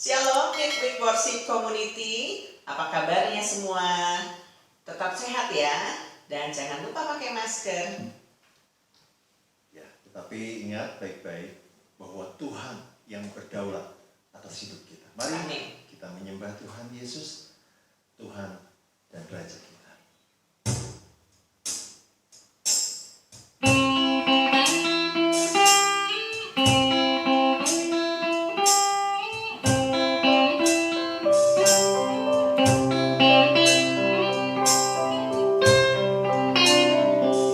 Shalom Week Worship Community, apa kabarnya semua? Tetap sehat ya, dan jangan lupa pakai masker. Ya, tetapi ingat baik-baik bahwa Tuhan yang berdaulat atas hidup kita. Mari Amin. kita menyembah Tuhan Yesus, Tuhan dan Raja kita.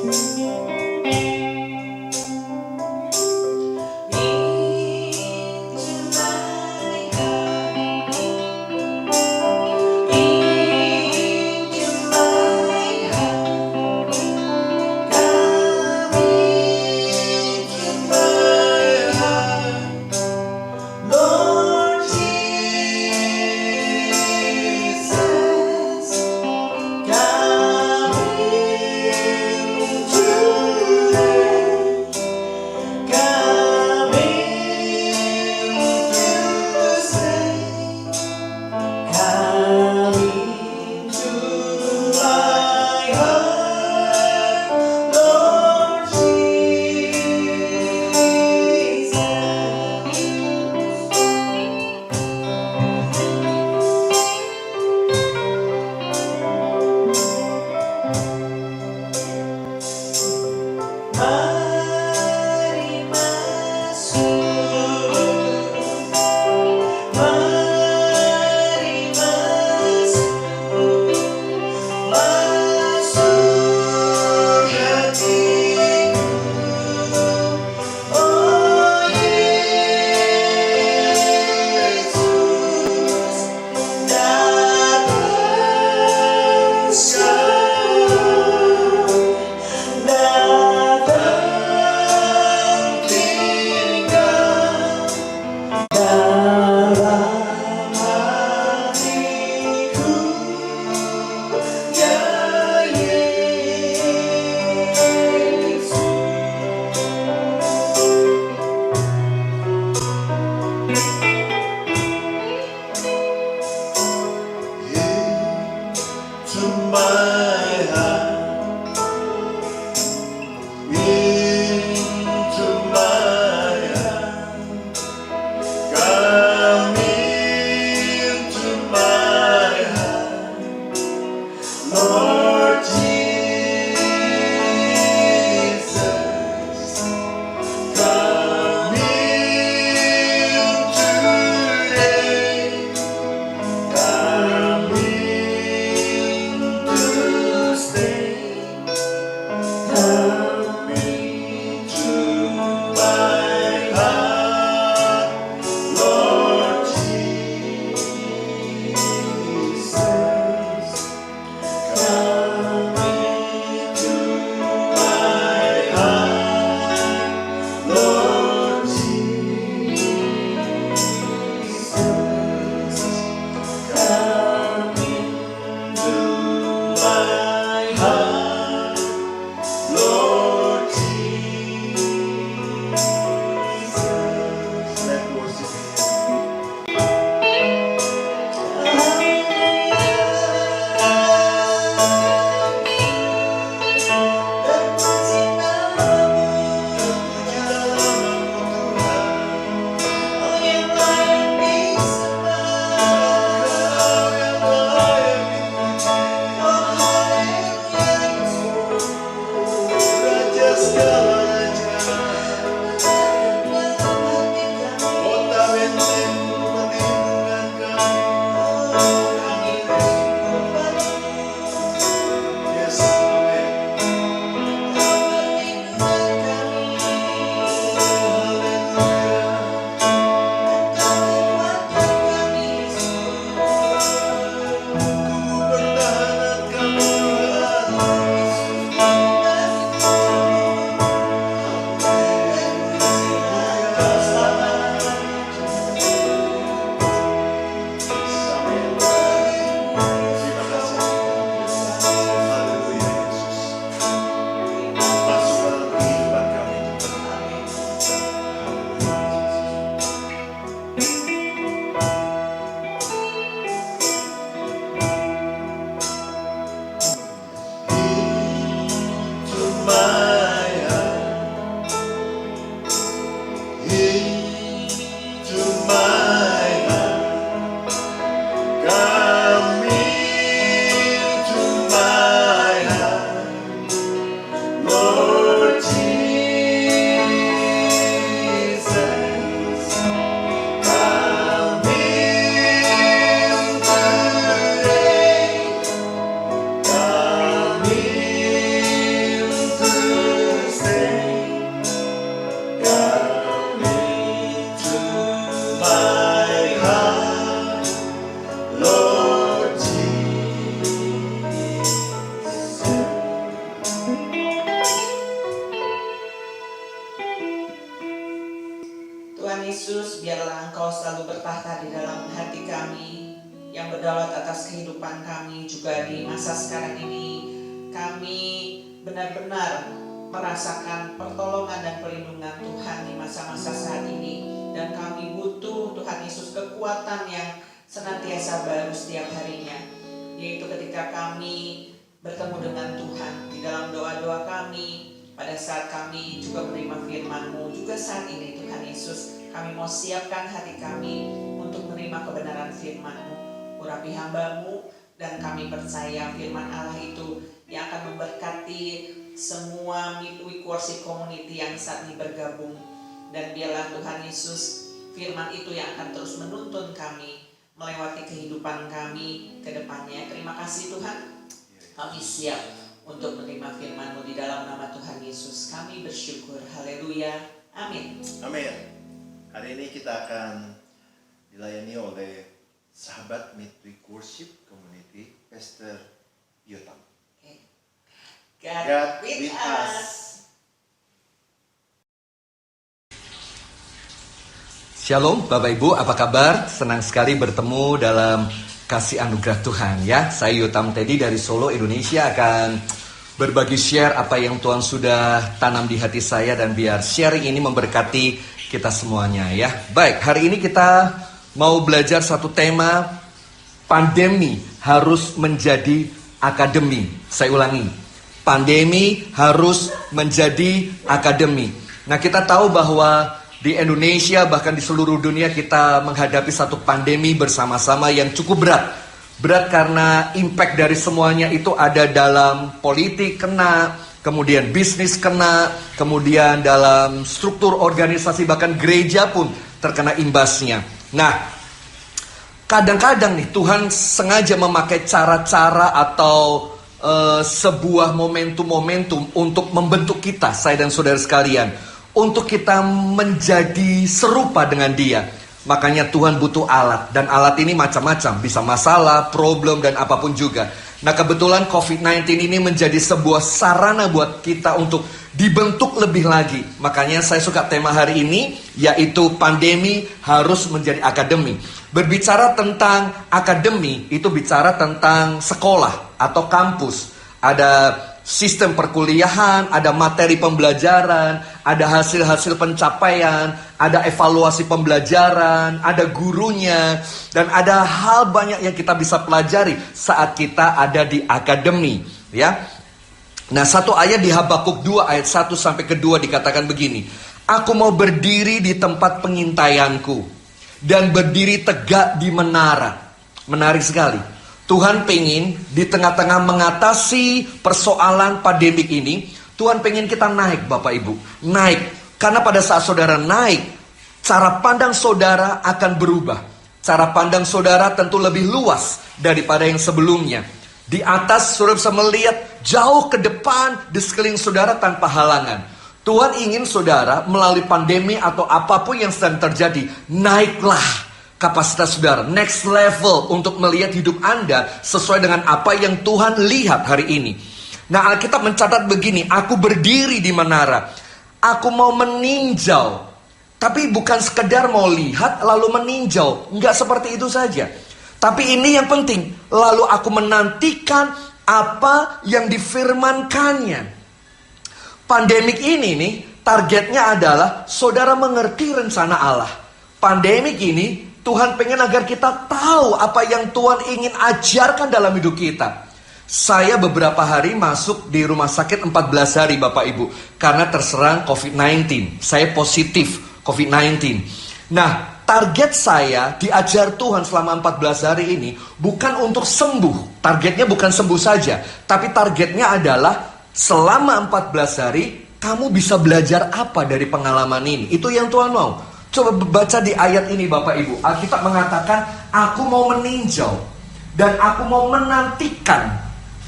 Into into my heart. Come into my heart, Lord Jesus. Come in today. Come in to stay. Come into my heart, Lord Jesus. Tuhan Yesus, biarlah Engkau selalu bertahta di dalam hati kami, yang berdaulat atas kehidupan kami juga di masa sekarang ini. Kami benar-benar merasakan pertolongan dan perlindungan Tuhan di masa-masa saat ini. Dan kami butuh Tuhan Yesus kekuatan yang senantiasa baru setiap harinya. Yaitu ketika kami bertemu dengan Tuhan di dalam doa-doa kami, pada saat kami juga menerima firman-Mu, juga saat ini Tuhan Yesus, kami mau siapkan hati kami untuk menerima kebenaran firman-Mu. Urapi hamba-Mu, dan kami percaya firman Allah itu yang akan memberkati semua Midweek Worship Community yang saat ini bergabung. Dan biarlah Tuhan Yesus, firman itu yang akan terus menuntun kami melewati kehidupan kami ke depannya. Terima kasih Tuhan, kami siap untuk menerima firman-Mu di dalam nama Tuhan Yesus. Kami bersyukur. Haleluya. Amin. Amin. Hari ini kita akan dilayani oleh sahabat Midweek Worship Community, Pastor Yotam. God with us. Shalom Bapak Ibu, apa kabar? Senang sekali bertemu dalam kasih anugerah Tuhan ya. Saya Yotam Teddy dari Solo, Indonesia akan berbagi share apa yang Tuhan sudah tanam di hati saya, dan biar sharing ini memberkati kita semuanya ya. Baik, hari ini kita mau belajar satu tema, pandemi harus menjadi akademi. Saya ulangi, pandemi harus menjadi akademi. Nah, kita tahu bahwa di Indonesia, bahkan di seluruh dunia, kita menghadapi satu pandemi bersama-sama yang cukup berat. Berat karena impact dari semuanya itu ada dalam politik kena, kemudian bisnis kena, kemudian dalam struktur organisasi, bahkan gereja pun terkena imbasnya. Nah, kadang-kadang nih Tuhan sengaja memakai cara-cara atau sebuah momentum-momentum untuk membentuk kita, saya dan saudara sekalian, untuk kita menjadi serupa dengan Dia. Makanya Tuhan butuh alat, dan alat ini macam-macam, bisa masalah, problem, dan apapun juga. Nah, kebetulan COVID-19 ini menjadi sebuah sarana buat kita untuk dibentuk lebih lagi. Makanya saya suka tema hari ini, yaitu pandemi harus menjadi akademi. Berbicara tentang akademi, itu bicara tentang sekolah atau kampus. Ada sistem perkuliahan, ada materi pembelajaran, ada hasil-hasil pencapaian, ada evaluasi pembelajaran, ada gurunya, dan ada hal banyak yang kita bisa pelajari saat kita ada di akademi, ya. Nah, satu ayat di Habakuk 2 ayat 1 sampai ke 2 dikatakan begini. Aku mau berdiri di tempat pengintaianku dan berdiri tegak di menara. Menarik sekali. Tuhan pengen di tengah-tengah mengatasi persoalan pandemik ini, Tuhan pengen kita naik, Bapak Ibu. Naik. Karena pada saat saudara naik, cara pandang saudara akan berubah. Cara pandang saudara tentu lebih luas daripada yang sebelumnya. Di atas saudara bisa melihat jauh ke depan di sekeliling saudara tanpa halangan. Tuhan ingin saudara melalui pandemi atau apapun yang sedang terjadi, naiklah kapasitas saudara, next level untuk melihat hidup Anda sesuai dengan apa yang Tuhan lihat hari ini. Nah, Alkitab mencatat begini, aku berdiri di menara, aku mau meninjau. Tapi bukan sekedar mau lihat lalu meninjau, enggak seperti itu saja. Tapi ini yang penting, lalu aku menantikan apa yang difirmankannya. Pandemik ini nih, targetnya adalah saudara mengerti rencana Allah. Pandemik ini Tuhan pengen agar kita tahu apa yang Tuhan ingin ajarkan dalam hidup kita. Saya beberapa hari masuk di rumah sakit 14 hari Bapak Ibu. Karena terserang COVID-19. Saya positif COVID-19. Nah, target saya diajar Tuhan selama 14 hari ini bukan untuk sembuh. Targetnya bukan sembuh saja, tapi targetnya adalah selama 14 hari kamu bisa belajar apa dari pengalaman ini. Itu yang Tuhan mau. Coba baca di ayat ini Bapak Ibu. Alkitab mengatakan, aku mau meninjau dan aku mau menantikan.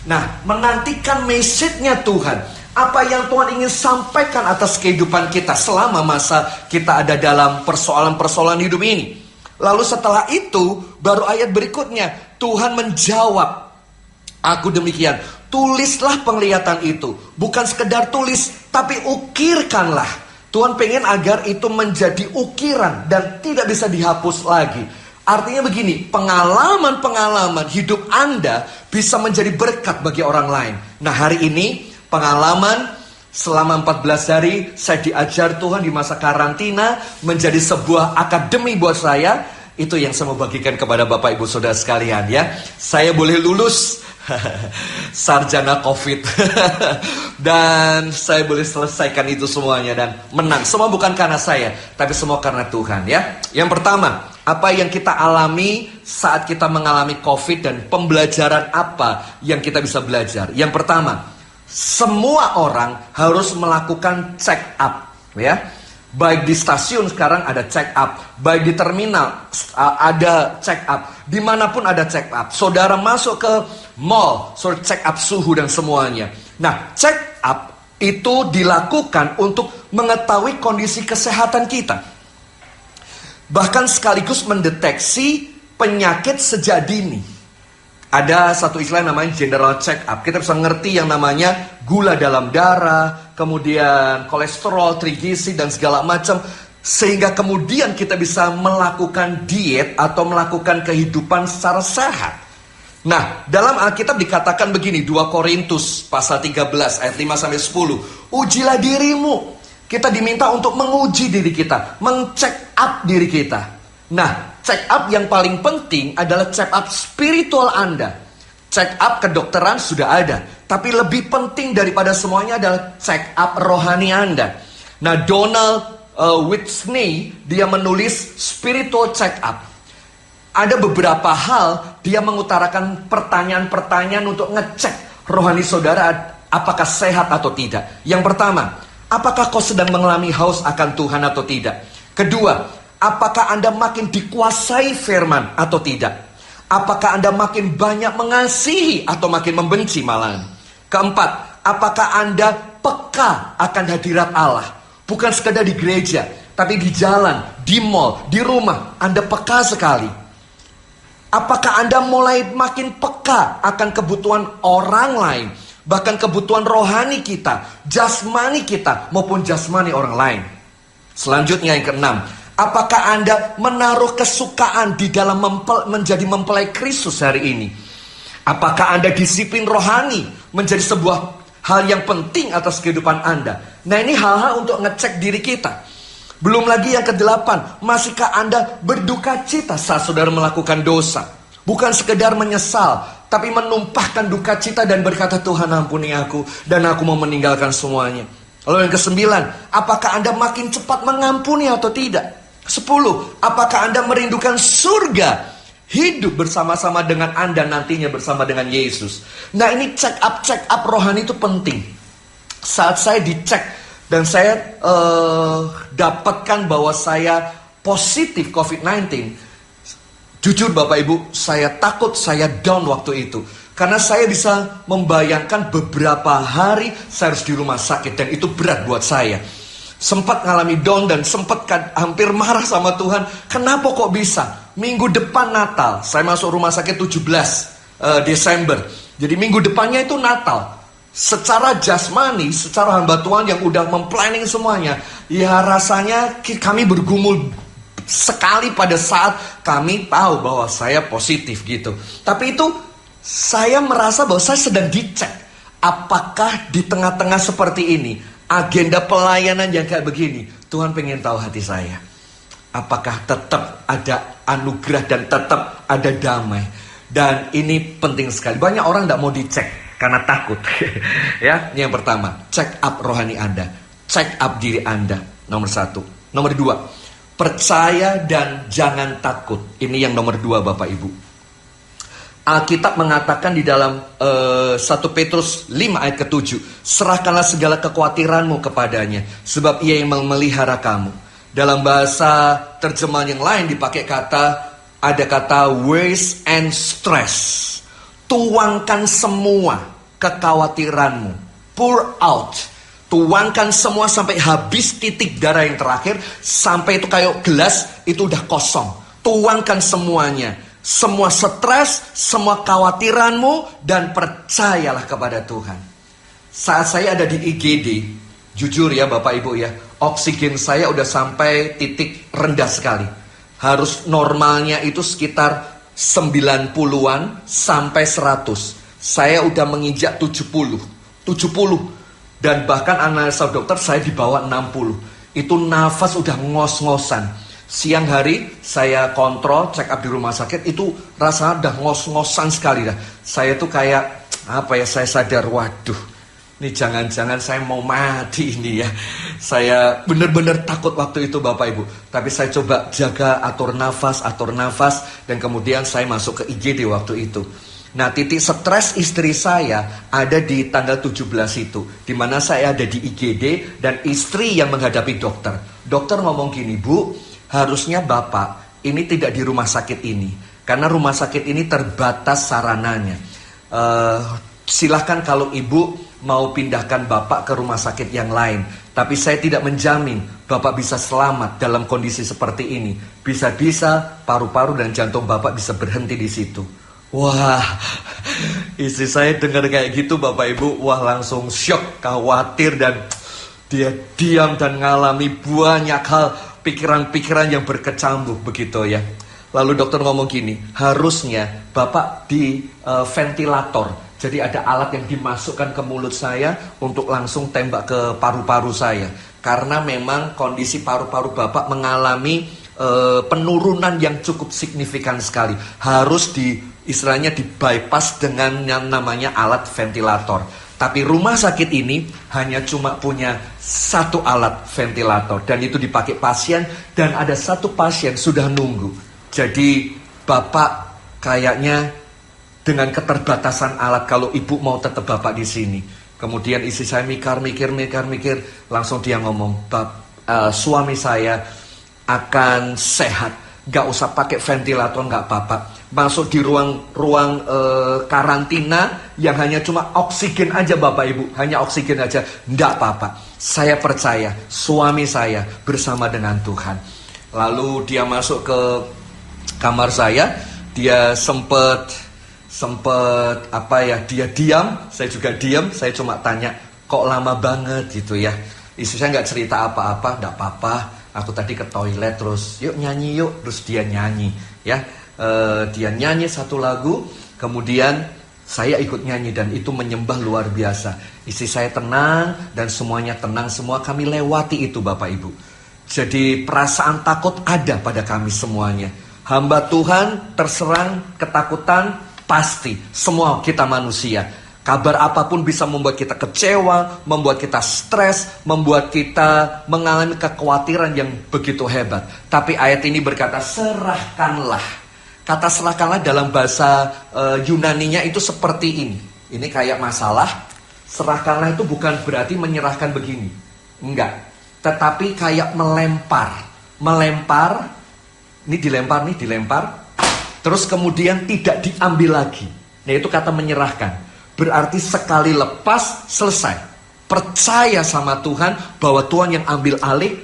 Nah, menantikan message-nya Tuhan. Apa yang Tuhan ingin sampaikan atas kehidupan kita selama masa kita ada dalam persoalan-persoalan hidup ini. Lalu setelah itu, baru ayat berikutnya, Tuhan menjawab, aku demikian, tulislah penglihatan itu. Bukan sekedar tulis, tapi ukirkanlah. Tuhan pengen agar itu menjadi ukiran dan tidak bisa dihapus lagi. Artinya begini, pengalaman-pengalaman hidup Anda bisa menjadi berkat bagi orang lain. Nah, hari ini pengalaman selama 14 hari saya diajar Tuhan di masa karantina menjadi sebuah akademi buat saya. Itu yang saya mau bagikan kepada Bapak Ibu Saudara sekalian ya. Saya boleh lulus sarjana COVID dan saya boleh selesaikan itu semuanya dan menang. Semua bukan karena saya, tapi semua karena Tuhan ya. Yang pertama, apa yang kita alami saat kita mengalami COVID dan pembelajaran apa yang kita bisa belajar. Yang pertama, semua orang harus melakukan check up ya. Baik di stasiun sekarang ada check up, baik di terminal ada check up, dimanapun ada check up. Saudara masuk ke mall, saudara check up suhu dan semuanya. Nah, check up itu dilakukan untuk mengetahui kondisi kesehatan kita. Bahkan sekaligus mendeteksi penyakit sejak dini. Ada satu istilah namanya general check up. Kita bisa ngerti yang namanya gula dalam darah, kemudian kolesterol, trigliserid dan segala macam. Sehingga kemudian kita bisa melakukan diet atau melakukan kehidupan secara sehat. Nah, dalam Alkitab dikatakan begini, 2 Korintus pasal 13 ayat 5-10. Ujilah dirimu. Kita diminta untuk menguji diri kita, mengcheck up diri kita. Nah, check up yang paling penting adalah check up spiritual Anda. Check up kedokteran sudah ada, tapi lebih penting daripada semuanya adalah check up rohani Anda. Nah, Donald Whitney dia menulis spiritual check up. Ada beberapa hal dia mengutarakan pertanyaan-pertanyaan untuk ngecek rohani saudara apakah sehat atau tidak. Yang pertama, apakah kau sedang mengalami haus akan Tuhan atau tidak? Kedua, apakah Anda makin dikuasai firman atau tidak? Apakah Anda makin banyak mengasihi atau makin membenci malahan? Keempat, apakah Anda peka akan hadirat Allah? Bukan sekedar di gereja, tapi di jalan, di mall, di rumah, Anda peka sekali. Apakah Anda mulai makin peka akan kebutuhan orang lain, bahkan kebutuhan rohani kita, jasmani kita, maupun jasmani orang lain? Selanjutnya yang keenam, apakah Anda menaruh kesukaan di dalam menjadi mempelai Kristus hari ini? Apakah Anda disiplin rohani menjadi sebuah hal yang penting atas kehidupan Anda? Nah, ini hal-hal untuk ngecek diri kita. Belum lagi yang ke-8, masihkah Anda berduka cita saat saudara melakukan dosa? Bukan sekedar menyesal, tapi menumpahkan duka cita dan berkata, Tuhan ampuni aku, dan aku mau meninggalkan semuanya. Lalu yang ke-9, apakah Anda makin cepat mengampuni atau tidak? 10, apakah Anda merindukan surga? Hidup bersama-sama dengan Anda nantinya bersama dengan Yesus. Nah, ini check up rohani itu penting. Saat saya dicek dan saya dapatkan bahwa saya positif COVID-19, jujur Bapak Ibu, saya takut, saya down waktu itu. Karena saya bisa membayangkan beberapa hari saya harus di rumah sakit dan itu berat buat saya. Sempat ngalami down dan sempat hampir marah sama Tuhan. Kenapa kok bisa? Minggu depan Natal, saya masuk rumah sakit 17 Desember. Jadi minggu depannya itu Natal. Secara jasmani, secara hamba Tuhan yang udah memplanning semuanya, ya rasanya kami bergumul sekali pada saat kami tahu bahwa saya positif gitu. Tapi itu saya merasa bahwa saya sedang dicek. Apakah di tengah-tengah seperti ini, agenda pelayanan yang kayak begini, Tuhan pengen tahu hati saya. Apakah tetap ada anugerah dan tetap ada damai. Dan ini penting sekali. Banyak orang tidak mau dicek karena takut. Ya, ini yang pertama, check up rohani Anda, check up diri Anda. Nomor 1. Nomor 2, percaya dan jangan takut. Ini yang nomor 2 Bapak Ibu. Alkitab mengatakan di dalam 1 Petrus 5 ayat ke-7, serahkanlah segala kekhawatiranmu kepadanya, sebab ia yang memelihara kamu. Dalam bahasa terjemahan yang lain dipakai ada kata worries and stress. Tuangkan semua kekhawatiranmu, pour out. Tuangkan semua sampai habis titik darah yang terakhir, sampai itu kayak gelas itu udah kosong. Tuangkan semuanya. Semua stres, semua khawatiranmu, dan percayalah kepada Tuhan. Saat saya ada di IGD, jujur ya Bapak Ibu ya, oksigen saya udah sampai titik rendah sekali. Harus normalnya itu sekitar 90-an sampai 100. Saya udah menginjak 70. Dan bahkan analisa dokter saya di bawah 60. Itu nafas udah ngos-ngosan. Siang hari saya kontrol, check up di rumah sakit, itu rasanya udah ngos-ngosan sekali dah. Saya tuh kayak, saya sadar, waduh, ini jangan-jangan saya mau mati ini ya. Saya benar-benar takut waktu itu Bapak Ibu. Tapi saya coba jaga, atur nafas, dan kemudian saya masuk ke IGD waktu itu. Nah, titik stres istri saya ada di tanggal 17 itu, di mana saya ada di IGD dan istri yang menghadapi dokter. Dokter ngomong gini, Bu, harusnya Bapak ini tidak di rumah sakit ini, karena rumah sakit ini terbatas sarananya. Silahkan kalau Ibu mau pindahkan Bapak ke rumah sakit yang lain. Tapi saya tidak menjamin Bapak bisa selamat dalam kondisi seperti ini. Bisa-bisa paru-paru dan jantung Bapak bisa berhenti di situ. Wah, istri saya dengar kayak gitu Bapak Ibu, wah langsung shock, khawatir, dan dia diam dan ngalami banyak hal, pikiran-pikiran yang berkecamuk begitu ya. Lalu dokter ngomong gini, harusnya Bapak di ventilator. Jadi ada alat yang dimasukkan ke mulut saya untuk langsung tembak ke paru-paru saya. Karena memang kondisi paru-paru Bapak mengalami penurunan yang cukup signifikan sekali. Harus istilahnya di bypass dengan yang namanya alat ventilator. Tapi rumah sakit ini hanya cuma punya satu alat ventilator, dan itu dipakai pasien, dan ada satu pasien sudah nunggu. Jadi Bapak kayaknya dengan keterbatasan alat, kalau Ibu mau tetap Bapak di sini. Kemudian istri saya mikir, langsung dia ngomong, suami saya akan sehat, gak usah pakai ventilator, gak apa-apa. Masuk di ruang karantina yang hanya cuma oksigen aja Bapak Ibu, hanya oksigen aja, nggak apa-apa. Saya percaya suami saya bersama dengan Tuhan. Lalu dia masuk ke kamar saya, dia sempet dia diam, saya juga diam. Saya cuma tanya, kok lama banget gitu ya. Istri saya nggak cerita apa-apa, nggak apa-apa. Aku tadi ke toilet, terus yuk nyanyi yuk, terus dia nyanyi ya. Dia nyanyi satu lagu, kemudian saya ikut nyanyi, dan itu menyembah luar biasa. Istri saya tenang dan semuanya tenang semua. Kami lewati itu Bapak Ibu. Jadi perasaan takut ada pada kami semuanya. Hamba Tuhan terserang ketakutan, pasti. Semua kita manusia. Kabar apapun bisa membuat kita kecewa, membuat kita stres, membuat kita mengalami kekhawatiran yang begitu hebat. Tapi ayat ini berkata, serahkanlah. Kata serahkanlah dalam bahasa Yunaninya itu seperti ini. Ini kayak masalah. Serahkanlah itu bukan berarti menyerahkan begini. Enggak. Tetapi kayak melempar. Melempar. Ini dilempar. Terus kemudian tidak diambil lagi. Nah, itu kata menyerahkan. Berarti sekali lepas, selesai. Percaya sama Tuhan bahwa Tuhan yang ambil alih,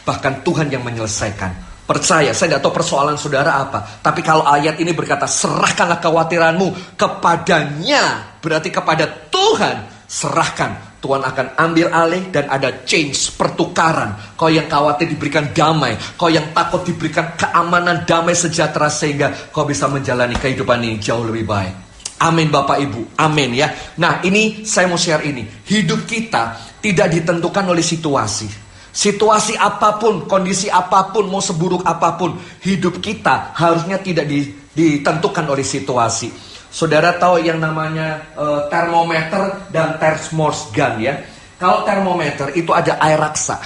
bahkan Tuhan yang menyelesaikan. Percaya, saya tidak tahu persoalan saudara apa. Tapi kalau ayat ini berkata, serahkanlah kekhawatiranmu kepadanya. Berarti kepada Tuhan, serahkan. Tuhan akan ambil alih dan ada change, pertukaran. Kau yang khawatir diberikan damai. Kau yang takut diberikan keamanan, damai, sejahtera. Sehingga kau bisa menjalani kehidupan ini jauh lebih baik. Amin Bapak Ibu, amin ya. Nah ini saya mau share ini. Hidup kita tidak ditentukan oleh situasi. Situasi apapun, kondisi apapun, mau seburuk apapun, hidup kita harusnya tidak ditentukan oleh situasi. Saudara tahu yang namanya termometer dan thermos gun ya. Kalau termometer itu ada air raksa.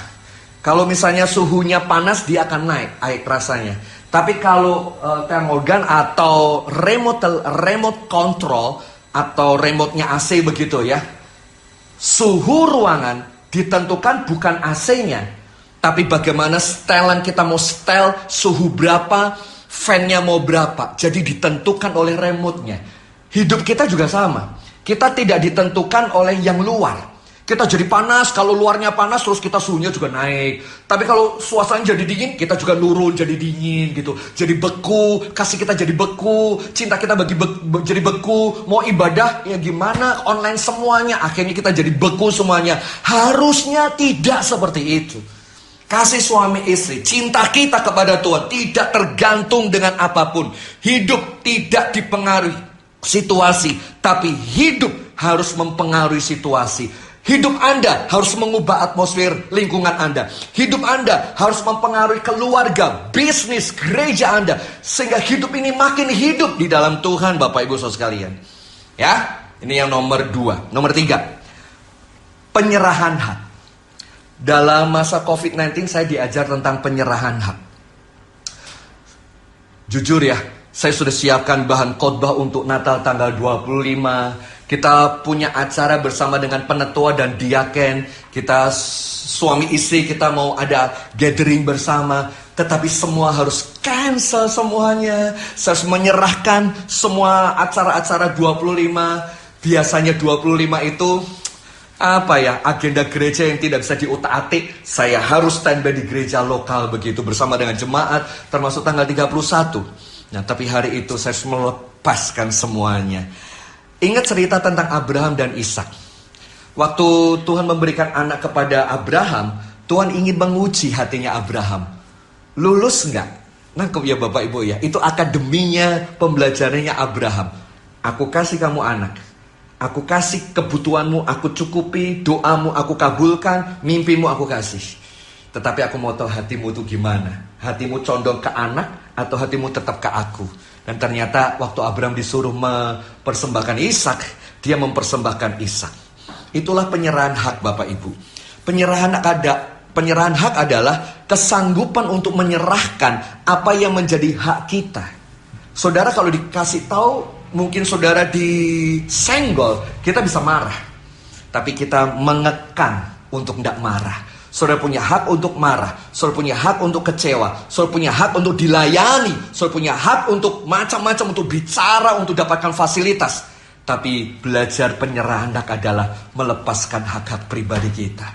Kalau misalnya suhunya panas, dia akan naik rasanya. Tapi kalau thermogan atau remote control atau remote-nya AC begitu ya, suhu ruangan ditentukan bukan AC-nya, tapi bagaimana setelan kita mau setel, suhu berapa, fan-nya mau berapa. Jadi ditentukan oleh remote-nya. Hidup kita juga sama. Kita tidak ditentukan oleh yang luar. Kita jadi panas, kalau luarnya panas terus kita suhunya juga naik. Tapi kalau suasananya jadi dingin, kita juga nurun jadi dingin gitu. Jadi beku, kasih kita jadi beku, cinta kita jadi beku. Mau ibadah ya gimana, online semuanya, akhirnya kita jadi beku semuanya. Harusnya tidak seperti itu. Kasih suami istri, cinta kita kepada Tuhan tidak tergantung dengan apapun. Hidup tidak dipengaruhi situasi, tapi hidup harus mempengaruhi situasi. Hidup Anda harus mengubah atmosfer lingkungan Anda. Hidup Anda harus mempengaruhi keluarga, bisnis, gereja Anda. Sehingga hidup ini makin hidup di dalam Tuhan, Bapak Ibu Saudara sekalian. Ya, ini yang nomor 2. Nomor 3, penyerahan hak. Dalam masa COVID-19 saya diajar tentang penyerahan hak. Jujur ya, saya sudah siapkan bahan khotbah untuk Natal tanggal 25. Kita punya acara bersama dengan penetua dan diaken. Kita suami istri kita mau ada gathering bersama. Tetapi semua harus cancel semuanya. Saya harus menyerahkan semua acara-acara 25. Biasanya 25 itu agenda gereja yang tidak bisa diutak-atik. Saya harus standby di gereja lokal begitu bersama dengan jemaat, termasuk tanggal 31. Nah, tapi hari itu saya harus melepaskan semuanya. Ingat cerita tentang Abraham dan Ishak. Waktu Tuhan memberikan anak kepada Abraham, Tuhan ingin menguji hatinya Abraham. Lulus enggak? Nangkep ya Bapak Ibu ya. Itu akademinya, pembelajarannya Abraham. Aku kasih kamu anak. Aku kasih kebutuhanmu, aku cukupi, doamu aku kabulkan, mimpimu aku kasih. Tetapi aku mau tahu hatimu itu gimana. Hatimu condong ke anak atau hatimu tetap ke aku. Dan ternyata waktu Abraham disuruh mempersembahkan Ishak, dia mempersembahkan Ishak. Itulah penyerahan hak Bapak Ibu. Penyerahan hak adalah kesanggupan untuk menyerahkan apa yang menjadi hak kita. Saudara kalau dikasih tahu, mungkin saudara disenggol, kita bisa marah. Tapi kita mengekang untuk tidak marah. Saudara punya hak untuk marah, saudara punya hak untuk kecewa, saudara punya hak untuk dilayani, saudara punya hak untuk macam-macam, untuk bicara, untuk dapatkan fasilitas. Tapi belajar penyerahan hak adalah melepaskan hak-hak pribadi kita.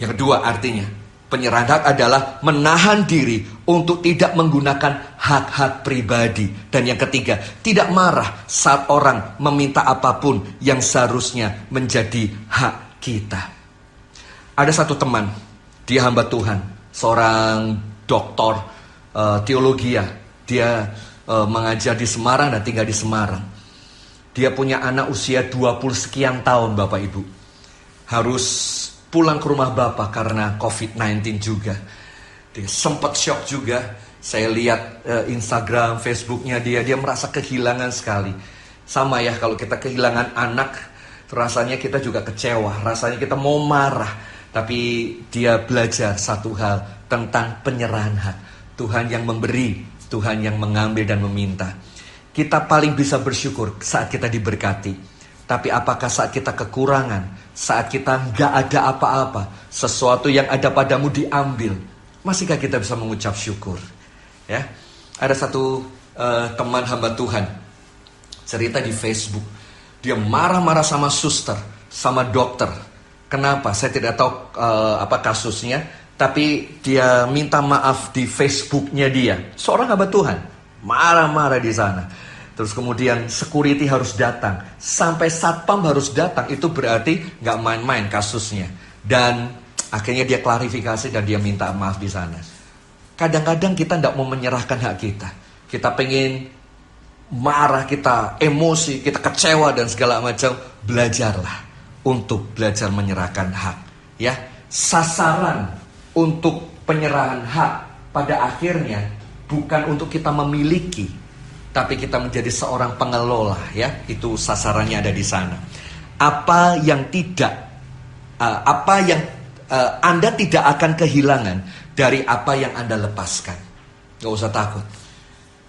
Yang kedua artinya, penyerahan hak adalah menahan diri untuk tidak menggunakan hak-hak pribadi. Dan yang ketiga, tidak marah saat orang meminta apapun yang seharusnya menjadi hak kita. Ada satu teman, dia hamba Tuhan, seorang doktor teologi. Dia mengajar di Semarang dan tinggal di Semarang. Dia punya anak usia 20 sekian tahun Bapak Ibu. Harus pulang ke rumah Bapak karena COVID-19 juga. Dia sempat shock juga. Saya lihat Instagram, Facebooknya dia merasa kehilangan sekali. Sama ya, kalau kita kehilangan anak, rasanya kita juga kecewa, rasanya kita mau marah. Tapi dia belajar satu hal tentang penyerahan hak. Tuhan yang memberi, Tuhan yang mengambil dan meminta. Kita paling bisa bersyukur saat kita diberkati. Tapi apakah saat kita kekurangan, saat kita nggak ada apa-apa, sesuatu yang ada padamu diambil, masihkah kita bisa mengucap syukur? Ya, ada satu teman hamba Tuhan cerita di Facebook. Dia marah-marah sama suster, sama dokter. Kenapa? Saya tidak tahu apa kasusnya, tapi dia minta maaf di Facebooknya dia. Seorang hamba Tuhan, marah-marah di sana. Terus kemudian security harus datang, sampai satpam harus datang. Itu berarti nggak main-main kasusnya. Dan akhirnya dia klarifikasi dan dia minta maaf di sana. Kadang-kadang kita tidak mau menyerahkan hak kita. Kita pengen marah, kita emosi, kita kecewa dan segala macam. Belajarlah untuk belajar menyerahkan hak, ya. Sasaran untuk penyerahan hak pada akhirnya bukan untuk kita memiliki, tapi kita menjadi seorang pengelola, ya. Itu sasarannya ada di sana. Apa yang Anda tidak akan kehilangan dari apa yang Anda lepaskan. Gak usah takut.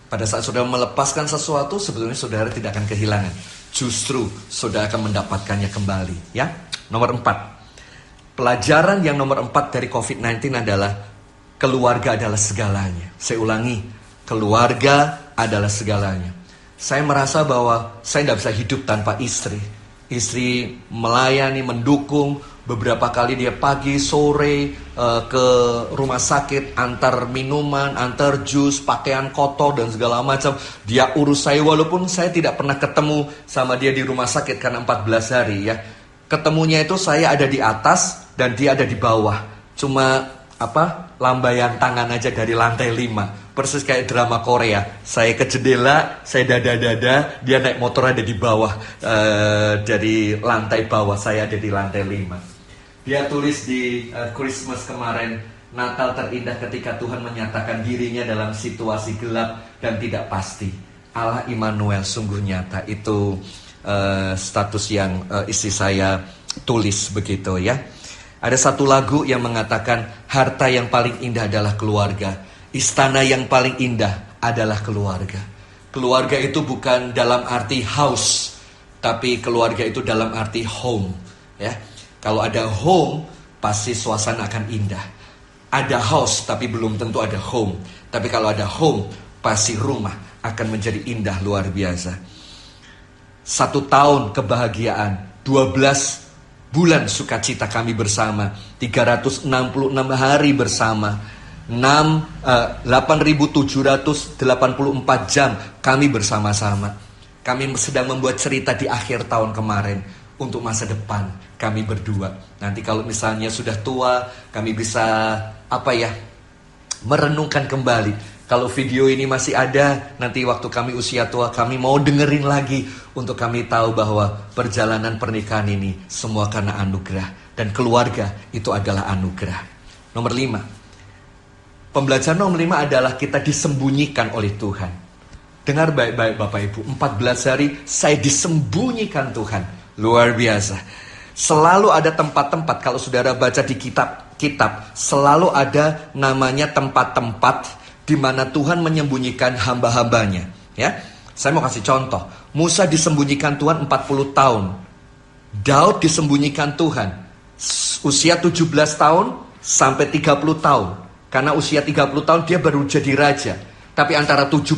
Pada saat saudara melepaskan sesuatu, sebetulnya saudara tidak akan kehilangan. Justru saudara akan mendapatkannya kembali. Ya, nomor 4. Pelajaran yang nomor 4 dari COVID-19 adalah keluarga adalah segalanya. Saya ulangi, keluarga adalah segalanya. Saya merasa bahwa saya tidak bisa hidup tanpa istri. Istri melayani, mendukung. Beberapa kali dia pagi, sore ke rumah sakit, antar minuman, antar jus, pakaian kotor dan segala macam. Dia urus saya walaupun saya tidak pernah ketemu sama dia di rumah sakit karena 14 hari ya. Ketemunya itu saya ada di atas dan dia ada di bawah. Cuma lambaian tangan aja dari lantai 5. Persis kayak drama Korea. Saya ke jendela, saya dada-dada, dia naik motor ada di bawah. Dari lantai bawah, saya ada di lantai 5. Dia tulis di Christmas kemarin, Natal terindah ketika Tuhan menyatakan dirinya dalam situasi gelap dan tidak pasti. Allah Immanuel sungguh nyata. Itu status yang istri saya tulis begitu ya. Ada satu lagu yang mengatakan harta yang paling indah adalah keluarga. Istana yang paling indah adalah keluarga. Keluarga itu bukan dalam arti house, tapi keluarga itu dalam arti home ya. Kalau ada home, pasti suasana akan indah. Ada house, tapi belum tentu ada home. Tapi kalau ada home, pasti rumah akan menjadi indah luar biasa. 1 tahun kebahagiaan, 12 bulan sukacita kami bersama, 366 hari bersama, 8.784 jam kami bersama-sama. Kami sedang membuat cerita di akhir tahun kemarin untuk masa depan kami berdua. Nanti kalau misalnya sudah tua, kami bisa merenungkan kembali. Kalau video ini masih ada, nanti waktu kami usia tua, kami mau dengerin lagi untuk kami tahu bahwa perjalanan pernikahan ini semua karena anugerah. Dan keluarga itu adalah anugerah. Nomor 5. Pembelajaran nomor 5 adalah kita disembunyikan oleh Tuhan. Dengar baik-baik Bapak Ibu, 14 hari saya disembunyikan Tuhan. Luar biasa. Selalu ada tempat-tempat, kalau saudara baca di kitab, selalu ada namanya tempat-tempat di mana Tuhan menyembunyikan hamba-hambanya. Ya, saya mau kasih contoh. Musa disembunyikan Tuhan 40 tahun. Daud disembunyikan Tuhan usia 17 tahun sampai 30 tahun. Karena usia 30 tahun dia baru jadi raja. Tapi antara 17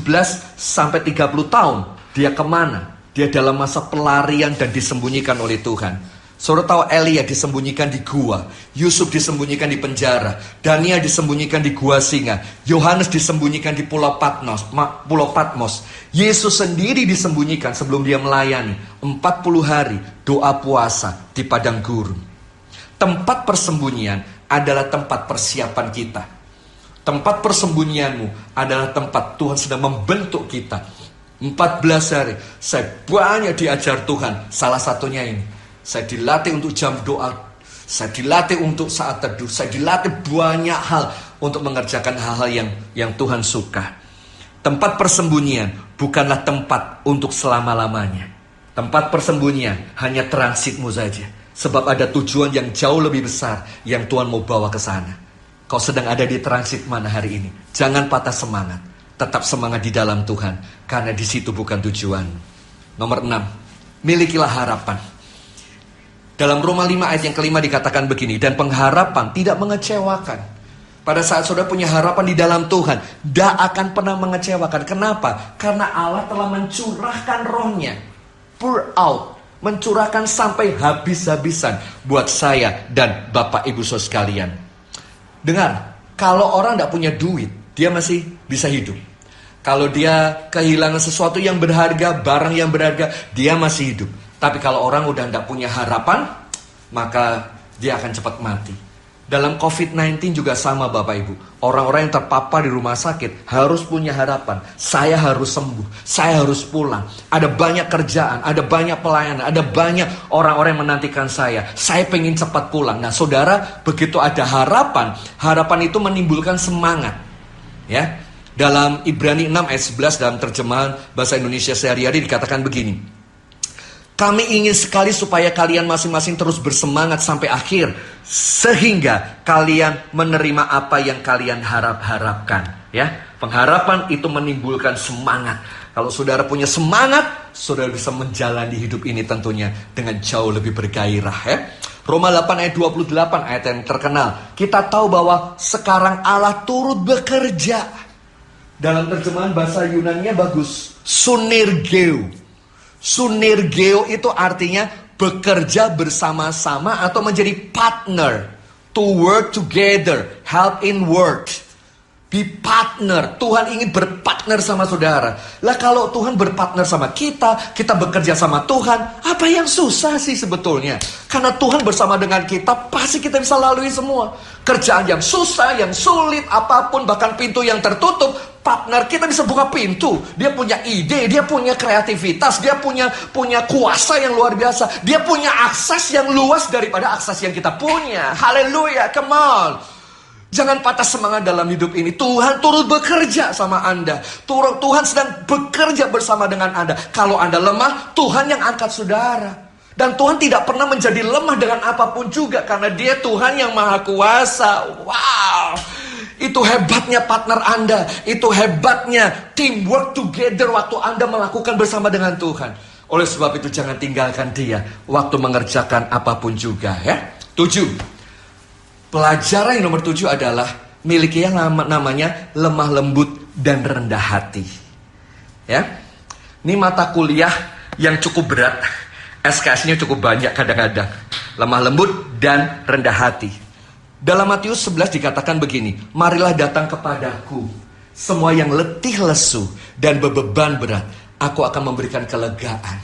sampai 30 tahun dia kemana? Dia dalam masa pelarian dan disembunyikan oleh Tuhan. Saudara tahu Elia disembunyikan di gua, Yusuf disembunyikan di penjara, Daniel disembunyikan di gua singa, Yohanes disembunyikan di Pulau Patmos. Yesus sendiri disembunyikan sebelum dia melayani 40 hari doa puasa di padang gurun. Tempat persembunyian adalah tempat persiapan kita. Tempat persembunyianmu adalah tempat Tuhan sedang membentuk kita. 14 hari saya banyak diajar Tuhan. Salah satunya ini, saya dilatih untuk jam doa, saya dilatih untuk saat teduh, saya dilatih banyak hal untuk mengerjakan hal-hal yang Tuhan suka. Tempat persembunyian bukanlah tempat untuk selama-lamanya. Tempat persembunyian hanya transitmu saja, sebab ada tujuan yang jauh lebih besar yang Tuhan mau bawa ke sana. Kau sedang ada di transit mana hari ini? Jangan patah semangat. Tetap semangat di dalam Tuhan, karena di situ bukan tujuan. Nomor 6, milikilah harapan. Dalam Roma 5 ayat yang kelima dikatakan begini, dan pengharapan tidak mengecewakan. Pada saat saudara punya harapan di dalam Tuhan, tidak akan pernah mengecewakan. Kenapa? Karena Allah telah mencurahkan rohnya, pour out, mencurahkan sampai habis-habisan buat saya dan Bapak Ibu Saudara sekalian. Dengar, kalau orang tidak punya duit, dia masih bisa hidup. Kalau dia kehilangan sesuatu yang berharga, barang yang berharga, dia masih hidup. Tapi kalau orang udah tidak punya harapan, maka dia akan cepat mati. Dalam COVID-19 juga sama Bapak Ibu. Orang-orang yang terpapar di rumah sakit harus punya harapan. Saya harus sembuh, saya harus pulang. Ada banyak kerjaan, ada banyak pelayanan, ada banyak orang-orang yang menantikan saya. Saya pengen cepat pulang. Nah saudara, begitu ada harapan, harapan itu menimbulkan semangat. Ya, dalam Ibrani 6 ayat 11 dalam terjemahan bahasa Indonesia sehari-hari dikatakan begini. Kami ingin sekali supaya kalian masing-masing terus bersemangat sampai akhir. Sehingga kalian menerima apa yang kalian harapkan. Ya, pengharapan itu menimbulkan semangat. Kalau saudara punya semangat, saudara bisa menjalani hidup ini tentunya dengan jauh lebih bergairah. Ya. Roma 8 ayat 28, ayat yang terkenal. Kita tahu bahwa sekarang Allah turut bekerja. Dalam terjemahan bahasa Yunani-nya bagus. Sunergeo. Sunergeo itu artinya bekerja bersama-sama atau menjadi partner. To work together, help in work. Be partner. Tuhan ingin berpartner sama saudara. Lah kalau Tuhan berpartner sama kita bekerja sama Tuhan, apa yang susah sih sebetulnya? Karena Tuhan bersama dengan kita, pasti kita bisa lalui semua. Kerjaan yang susah, yang sulit, apapun, bahkan pintu yang tertutup, partner kita bisa buka pintu. Dia punya ide, dia punya kreativitas, dia punya kuasa yang luar biasa. Dia punya akses yang luas daripada akses yang kita punya. Haleluya, come on. Jangan patah semangat dalam hidup ini. Tuhan turut bekerja sama Anda. Tuhan sedang bekerja bersama dengan Anda. Kalau Anda lemah, Tuhan yang angkat saudara. Dan Tuhan tidak pernah menjadi lemah dengan apapun juga. Karena Dia Tuhan yang maha kuasa. Wow. Itu hebatnya partner Anda. Itu hebatnya teamwork together waktu Anda melakukan bersama dengan Tuhan. Oleh sebab itu jangan tinggalkan Dia waktu mengerjakan apapun juga. Ya. 7. Pelajaran yang nomor 7 adalah miliki yang namanya lemah lembut dan rendah hati. Ya, ini mata kuliah yang cukup berat. SKS-nya cukup banyak kadang-kadang. Lemah lembut dan rendah hati. Dalam Matius 11 dikatakan begini, marilah datang kepadaku, semua yang letih lesu dan bebeban berat, aku akan memberikan kelegaan.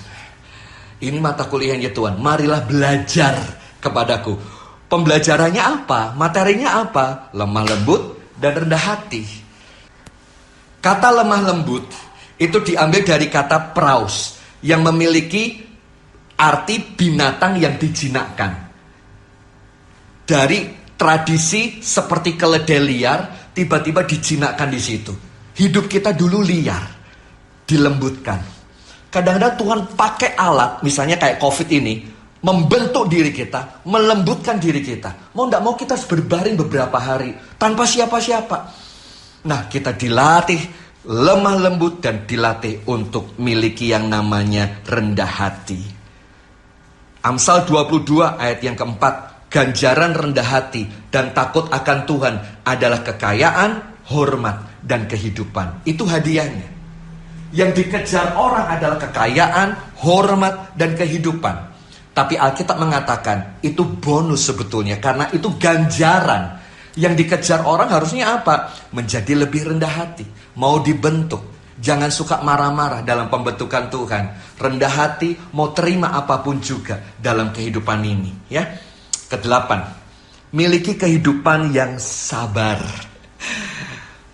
Ini mata kuliahnya Tuhan. Marilah belajar kepadaku. Pembelajarannya apa? Materinya apa? Lemah lembut dan rendah hati. Kata lemah lembut itu diambil dari kata praus yang memiliki arti binatang yang dijinakkan. Dari tradisi seperti keledai liar tiba-tiba dijinakkan di situ. Hidup kita dulu liar, dilembutkan. Kadang-kadang Tuhan pakai alat, misalnya kayak COVID ini, membentuk diri kita, melembutkan diri kita. Mau tidak mau kita harus berbaring beberapa hari tanpa siapa-siapa. Nah, kita dilatih lemah lembut dan dilatih untuk miliki yang namanya rendah hati. Amsal 22 ayat yang keempat. Ganjaran rendah hati dan takut akan Tuhan adalah kekayaan, hormat, dan kehidupan. Itu hadiahnya. Yang dikejar orang adalah kekayaan, hormat, dan kehidupan. Tapi Alkitab mengatakan itu bonus sebetulnya. Karena itu ganjaran. Yang dikejar orang harusnya apa? Menjadi lebih rendah hati. Mau dibentuk. Jangan suka marah-marah dalam pembentukan Tuhan. Rendah hati, mau terima apapun juga dalam kehidupan ini. Ya. Kedelapan. Miliki kehidupan yang sabar.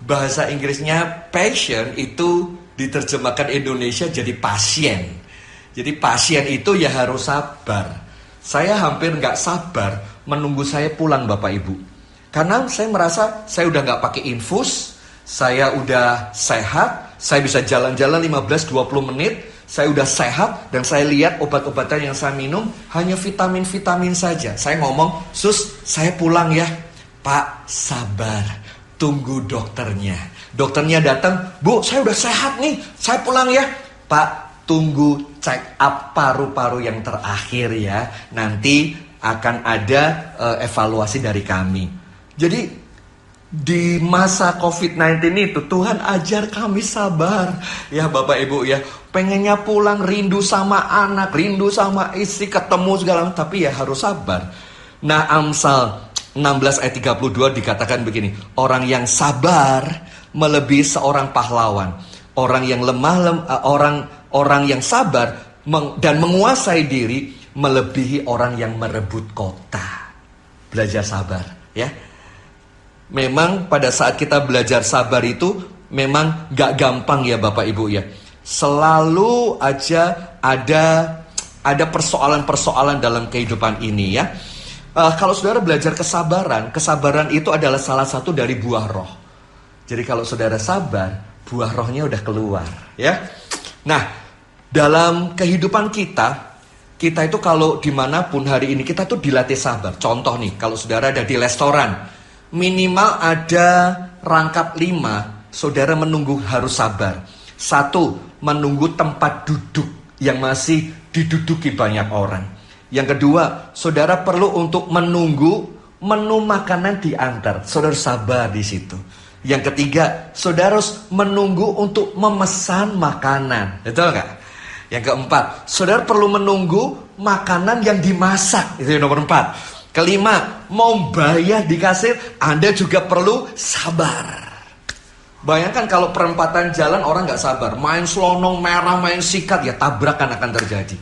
Bahasa Inggrisnya passion itu diterjemahkan Indonesia jadi pasien. Jadi pasien itu ya harus sabar. Saya hampir nggak sabar menunggu saya pulang Bapak Ibu. Karena saya merasa saya udah nggak pakai infus. Saya udah sehat. Saya bisa jalan-jalan 15-20 menit. Saya udah sehat. Dan saya lihat obat-obatan yang saya minum hanya vitamin-vitamin saja. Saya ngomong, sus saya pulang ya. Pak sabar. Tunggu dokternya. Dokternya datang, Bu saya udah sehat nih. Saya pulang ya. Pak tunggu check up paru-paru yang terakhir ya. Nanti akan ada evaluasi dari kami. Jadi di masa COVID-19 itu Tuhan ajar kami sabar. Ya Bapak Ibu ya. Pengennya pulang, rindu sama anak, rindu sama istri, ketemu segala macam. Tapi ya harus sabar. Nah Amsal 16 ayat 32 dikatakan begini. Orang yang sabar melebihi seorang pahlawan. Orang yang orang yang sabar dan menguasai diri melebihi orang yang merebut kota. Belajar sabar ya. Memang pada saat kita belajar sabar itu memang gak gampang ya Bapak Ibu ya. Selalu aja ada persoalan-persoalan dalam kehidupan ini ya. Kalau saudara belajar kesabaran itu adalah salah satu dari buah roh. Jadi kalau saudara sabar, buah rohnya udah keluar ya. Nah, dalam kehidupan kita kita itu kalau dimanapun hari ini kita tuh dilatih sabar. Contoh nih, kalau saudara ada di restoran, minimal ada rangkap 5, saudara menunggu harus sabar. 1, menunggu tempat duduk yang masih diduduki banyak orang. Yang kedua, saudara perlu untuk menunggu menu makanan diantar. Saudara sabar di situ. Yang ketiga, saudara harus menunggu untuk memesan makanan. Betul nggak? Yang keempat, saudara perlu menunggu makanan yang dimasak. Itu yang nomor 4. Kelima, mau bayar di kasir, Anda juga perlu sabar. Bayangkan kalau perempatan jalan orang nggak sabar. Main selonong merah, main sikat, ya tabrakan akan terjadi.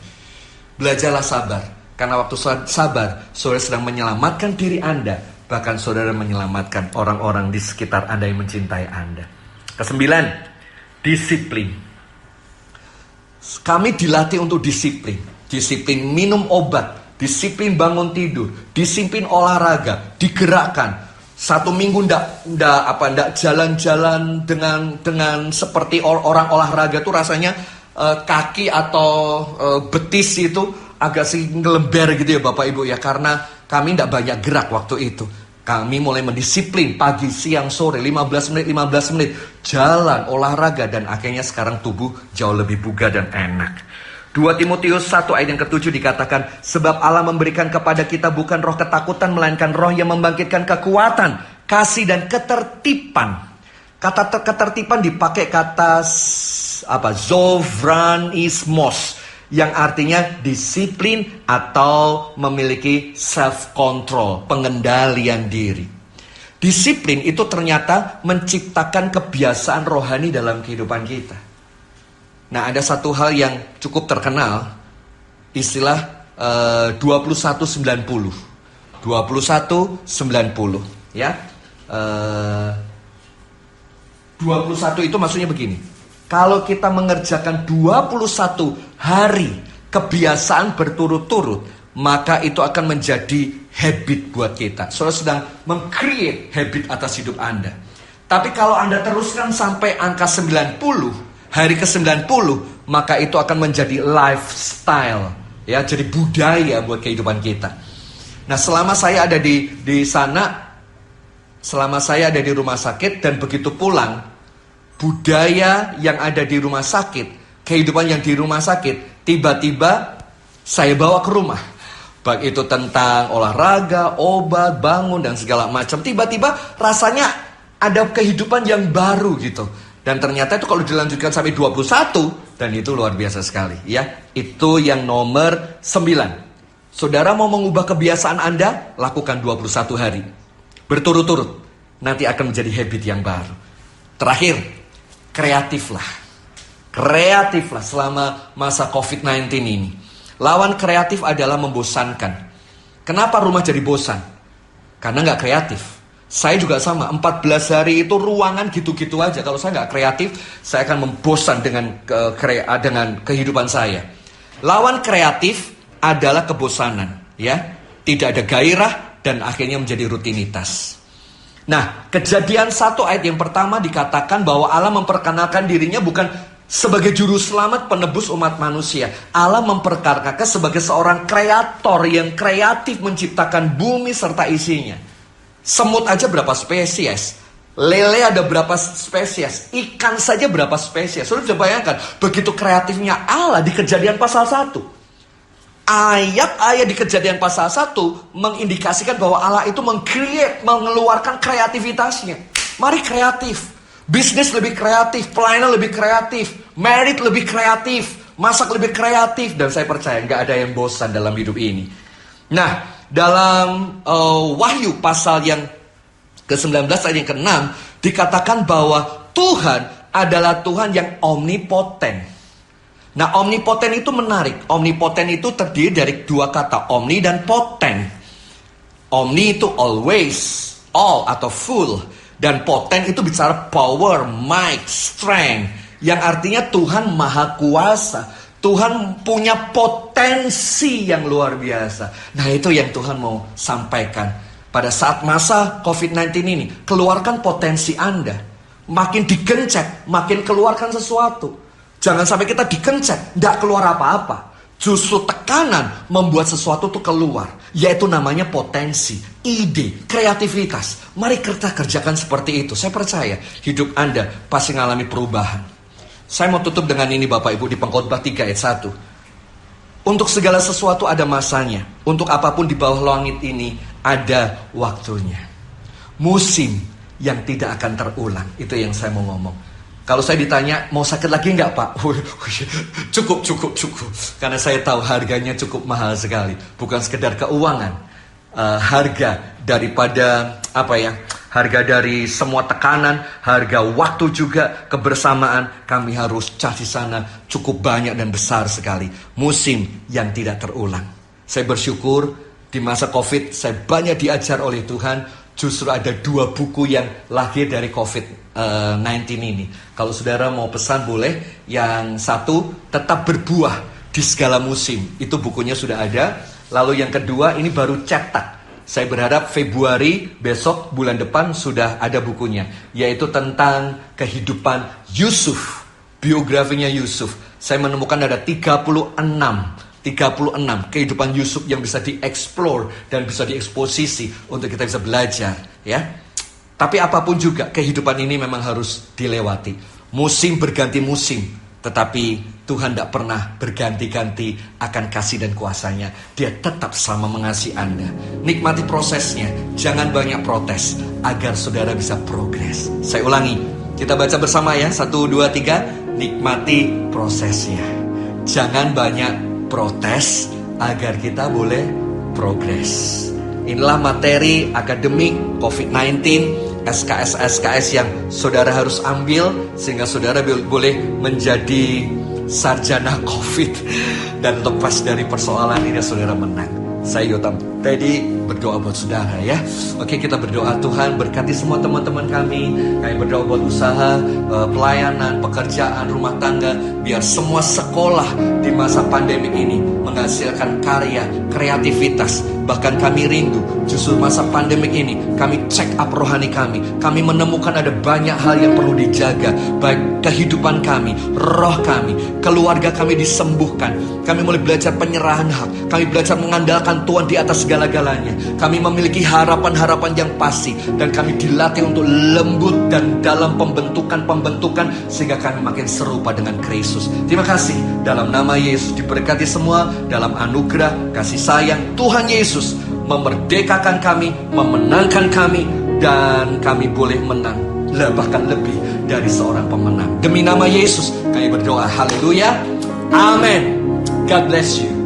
Belajarlah sabar. Karena waktu sabar, saudara sedang menyelamatkan diri Anda. Bahkan saudara menyelamatkan orang-orang di sekitar Anda yang mencintai Anda. Kesembilan, disiplin. Kami dilatih untuk disiplin. Disiplin minum obat, disiplin bangun tidur, disiplin olahraga, digerakkan. 1 minggu ndak jalan-jalan dengan seperti orang olahraga tuh rasanya kaki atau betis itu agak sih ngelember gitu ya Bapak Ibu ya, karena kami ndak banyak gerak waktu itu. Kami mulai mendisiplin pagi, siang, sore, 15 menit, jalan, olahraga, dan akhirnya sekarang tubuh jauh lebih bugar dan enak. 2 Timotius 1 ayat yang ke-7 dikatakan, sebab Allah memberikan kepada kita bukan roh ketakutan, melainkan roh yang membangkitkan kekuatan, kasih, dan ketertiban. Kata ketertiban dipakai kata zovranismos, yang artinya disiplin atau memiliki self-control, pengendalian diri. Disiplin itu ternyata menciptakan kebiasaan rohani dalam kehidupan kita. Nah, ada satu hal yang cukup terkenal, istilah 21-90. 21-90, ya. 21 itu maksudnya begini. Kalau kita mengerjakan 21 hari kebiasaan berturut-turut, maka itu akan menjadi habit buat kita. Saudara sedang meng-create habit atas hidup Anda. Tapi kalau Anda teruskan sampai angka 90, hari ke-90, maka itu akan menjadi lifestyle, ya, jadi budaya buat kehidupan kita. Nah, selama saya ada di sana, selama saya ada di rumah sakit dan begitu pulang, budaya yang ada di rumah sakit, kehidupan yang di rumah sakit, tiba-tiba saya bawa ke rumah. Baik itu tentang olahraga, obat, bangun, dan segala macam. Tiba-tiba rasanya ada kehidupan yang baru gitu. Dan ternyata itu kalau dilanjutkan sampai 21, dan itu luar biasa sekali, ya. Itu yang nomor 9. Saudara mau mengubah kebiasaan Anda, lakukan 21 hari berturut-turut. Nanti akan menjadi habit yang baru. Terakhir, kreatiflah selama masa COVID-19 ini. Lawan kreatif adalah membosankan. Kenapa rumah jadi bosan? Karena nggak kreatif. Saya juga sama, 14 hari itu ruangan gitu-gitu aja. Kalau saya nggak kreatif, saya akan membosan dengan kehidupan saya. Lawan kreatif adalah kebosanan, ya. Tidak ada gairah dan akhirnya menjadi rutinitas. Nah, Kejadian 1 ayat yang pertama dikatakan bahwa Allah memperkenalkan dirinya bukan sebagai juru selamat penebus umat manusia. Allah memperkenalkan sebagai seorang kreator yang kreatif menciptakan bumi serta isinya. Semut aja berapa spesies, lele ada berapa spesies, ikan saja berapa spesies. Saudara bisa bayangkan begitu kreatifnya Allah di Kejadian pasal 1. Ayat-ayat di Kejadian pasal 1 mengindikasikan bahwa Allah itu mengeluarkan kreativitasnya. Mari kreatif. Bisnis lebih kreatif, pelayanan lebih kreatif, married lebih kreatif, masak lebih kreatif. Dan saya percaya nggak ada yang bosan dalam hidup ini. Nah, dalam Wahyu pasal yang ke-19 ayat yang ke-6 dikatakan bahwa Tuhan adalah Tuhan yang omnipoten. Nah, omnipoten itu menarik. Omnipoten itu terdiri dari 2 kata, omni dan poten. Omni itu always, all atau full. Dan poten itu bicara power, might, strength. Yang artinya Tuhan maha kuasa. Tuhan punya potensi yang luar biasa. Nah, itu yang Tuhan mau sampaikan. Pada saat masa COVID-19 ini, keluarkan potensi Anda. Makin digencet, makin keluarkan sesuatu. Jangan sampai kita dikencet, tidak keluar apa-apa. Justru tekanan membuat sesuatu tuh keluar, yaitu namanya potensi, ide, kreativitas. Mari kita kerjakan seperti itu. Saya percaya hidup Anda pasti mengalami perubahan. Saya mau tutup dengan ini Bapak Ibu di Pengkhotbah 3 ayat 1. Untuk segala sesuatu ada masanya. Untuk apapun di bawah langit ini ada waktunya. Musim yang tidak akan terulang. Itu yang saya mau ngomong. Kalau saya ditanya, mau sakit lagi nggak Pak? Cukup. Karena saya tahu harganya cukup mahal sekali. Bukan sekedar keuangan. Harga daripada harga dari semua tekanan, harga waktu juga, kebersamaan, kami harus cari sana cukup banyak dan besar sekali. Musim yang tidak terulang. Saya bersyukur di masa COVID, saya banyak diajar oleh Tuhan. Justru ada 2 buku yang lahir dari COVID-19 ini. Kalau saudara mau pesan boleh. Yang satu, tetap berbuah di segala musim. Itu bukunya sudah ada. Lalu yang kedua, ini baru cetak. Saya berharap Februari besok bulan depan sudah ada bukunya. Yaitu tentang kehidupan Yusuf. Biografinya Yusuf. Saya menemukan ada 36 kehidupan Yusuf yang bisa dieksplor dan bisa dieksposisi untuk kita bisa belajar, ya. Tapi apapun juga kehidupan ini memang harus dilewati. Musim berganti musim, tetapi Tuhan tidak pernah berganti-ganti akan kasih dan kuasanya. Dia tetap sama mengasihi Anda. Nikmati prosesnya, jangan banyak protes agar saudara bisa progres. Saya ulangi, kita baca bersama ya. 1, 2, 3. Nikmati prosesnya. Jangan banyak protes agar kita boleh progres. Inilah materi akademik COVID-19, SKS yang saudara harus ambil sehingga saudara boleh menjadi sarjana COVID dan lepas dari persoalan ini saudara menang. Saya Yotam Teddy berdoa buat saudara ya. Oke, kita berdoa. Tuhan berkati semua teman-teman kami. Kami berdoa buat usaha, pelayanan, pekerjaan, rumah tangga. Biar semua sekolah di masa pandemi ini menghasilkan karya, kreativitas. Bahkan kami rindu justru masa pandemik ini kami check up rohani kami. Kami menemukan ada banyak hal yang perlu dijaga. Baik kehidupan kami, roh kami, keluarga kami disembuhkan. Kami mulai belajar penyerahan hak. Kami belajar mengandalkan Tuhan di atas segala-galanya. Kami memiliki harapan-harapan yang pasti. Dan kami dilatih untuk lembut dan dalam pembentukan sehingga kami makin serupa dengan Kristus. Terima kasih. Dalam nama Yesus diberkati semua. Dalam anugerah, kasih sayang Tuhan Yesus memerdekakan kami, memenangkan kami, dan kami boleh menang bahkan lebih dari seorang pemenang. Demi nama Yesus kami berdoa. Haleluya. Amin. God bless you.